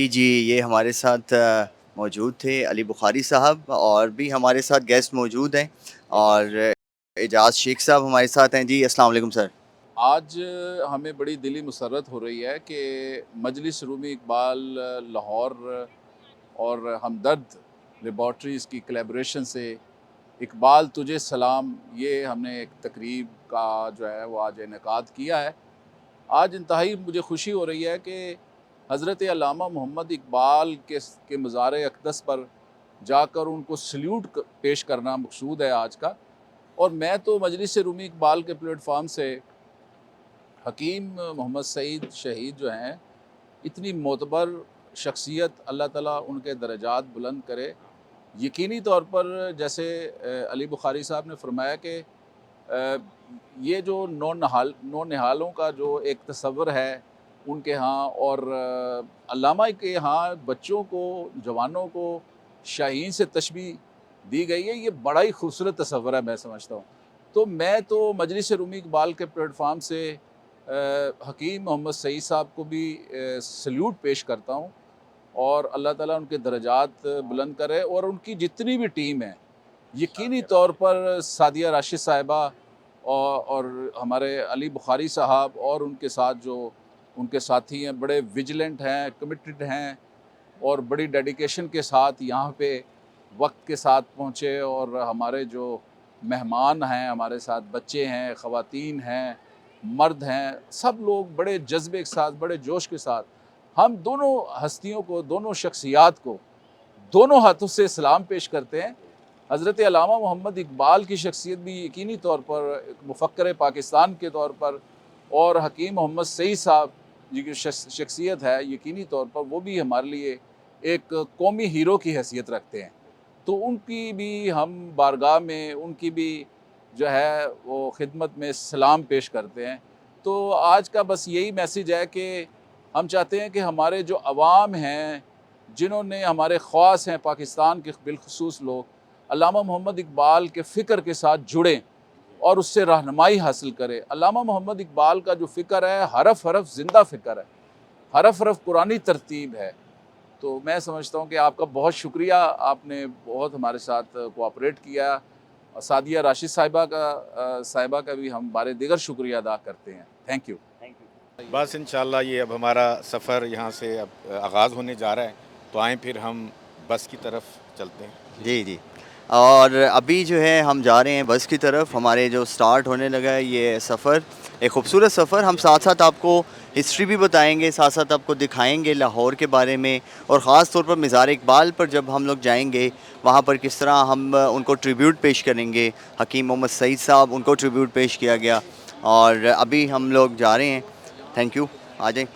جی یہ ہمارے ساتھ موجود تھے علی بخاری صاحب، اور بھی ہمارے ساتھ گیسٹ موجود ہیں، اور اعجاز شیخ صاحب ہمارے ساتھ ہیں۔ جی السلام علیکم سر۔ آج ہمیں بڑی دلی مسرت ہو رہی ہے کہ مجلس رومی اقبال لاہور اور ہمدرد لیبارٹریز کی کلیبریشن سے اقبال تجھے سلام، یہ ہم نے ایک تقریب کا جو ہے وہ آج انعقاد کیا ہے۔ آج انتہائی مجھے خوشی ہو رہی ہے کہ حضرت علامہ محمد اقبال کے مزار اقدس پر جا کر ان کو سلیوٹ پیش کرنا مقصود ہے آج کا۔ اور میں تو مجلس رومی اقبال کے پلیٹ فارم سے حکیم محمد سعید شہید جو ہیں، اتنی معتبر شخصیت، اللہ تعالیٰ ان کے درجات بلند کرے۔ یقینی طور پر جیسے علی بخاری صاحب نے فرمایا کہ یہ جو نو نہالوں کا جو ایک تصور ہے ان کے ہاں، اور علامہ کے ہاں بچوں کو، جوانوں کو شاہین سے تشبیہ دی گئی ہے، یہ بڑا ہی خوبصورت تصور ہے، میں سمجھتا ہوں۔ تو میں تو مجلس رومی اقبال کے پلیٹ فارم سے حکیم محمد سعید صاحب کو بھی سلیوٹ پیش کرتا ہوں، اور اللہ تعالیٰ ان کے درجات بلند کرے، اور ان کی جتنی بھی ٹیم ہے، یقینی طور پر سعدیہ راشد صاحبہ اور ہمارے علی بخاری صاحب اور ان کے ساتھ جو ان کے ساتھی ہیں، بڑے ویجیلنٹ ہیں، کمیٹڈ ہیں، اور بڑی ڈیڈیکیشن کے ساتھ یہاں پہ وقت کے ساتھ پہنچے۔ اور ہمارے جو مہمان ہیں، ہمارے ساتھ بچے ہیں، خواتین ہیں، مرد ہیں، سب لوگ بڑے جذبے کے ساتھ، بڑے جوش کے ساتھ ہم دونوں ہستیوں کو، دونوں شخصیات کو دونوں ہاتھوں سے سلام پیش کرتے ہیں۔ حضرت علامہ محمد اقبال کی شخصیت بھی یقینی طور پر ایک مفکر پاکستان کے طور پر، اور حکیم محمد سعید صاحب جی کی شخصیت ہے، یقینی طور پر وہ بھی ہمارے لیے ایک قومی ہیرو کی حیثیت رکھتے ہیں۔ تو ان کی بھی ہم بارگاہ میں ان کی بھی جو ہے وہ خدمت میں سلام پیش کرتے ہیں۔ تو آج کا بس یہی میسیج ہے کہ ہم چاہتے ہیں کہ ہمارے جو عوام ہیں، جنہوں نے ہمارے خواص ہیں پاکستان کے بالخصوص لوگ، علامہ محمد اقبال کے فکر کے ساتھ جڑیں اور اس سے رہنمائی حاصل کریں۔ علامہ محمد اقبال کا جو فکر ہے، حرف حرف زندہ فکر ہے، حرف حرف قرآنی ترتیب ہے۔ تو میں سمجھتا ہوں کہ آپ کا بہت شکریہ، آپ نے بہت ہمارے ساتھ کوآپریٹ کیا۔ سعدیہ راشد صاحبہ کا بھی ہم بارے دیگر شکریہ ادا کرتے ہیں۔ Thank you. بس انشاءاللہ یہ اب ہمارا سفر یہاں سے اب آغاز ہونے جا رہا ہے، تو آئیں پھر ہم بس کی طرف چلتے ہیں۔ جی اور ابھی جو ہے ہم جا رہے ہیں بس کی طرف، ہمارے جو سٹارٹ ہونے لگا ہے یہ سفر، ایک خوبصورت سفر۔ ہم ساتھ ساتھ آپ کو ہسٹری بھی بتائیں گے، ساتھ ساتھ آپ کو دکھائیں گے لاہور کے بارے میں، اور خاص طور پر مزار اقبال پر جب ہم لوگ جائیں گے وہاں پر کس طرح ہم ان کو ٹریبیوٹ پیش کریں گے۔ حکیم محمد سعید صاحب، ان کو ٹریبیوٹ پیش کیا گیا، اور ابھی ہم لوگ جا رہے ہیں۔ تھینک یو، آ جائیں۔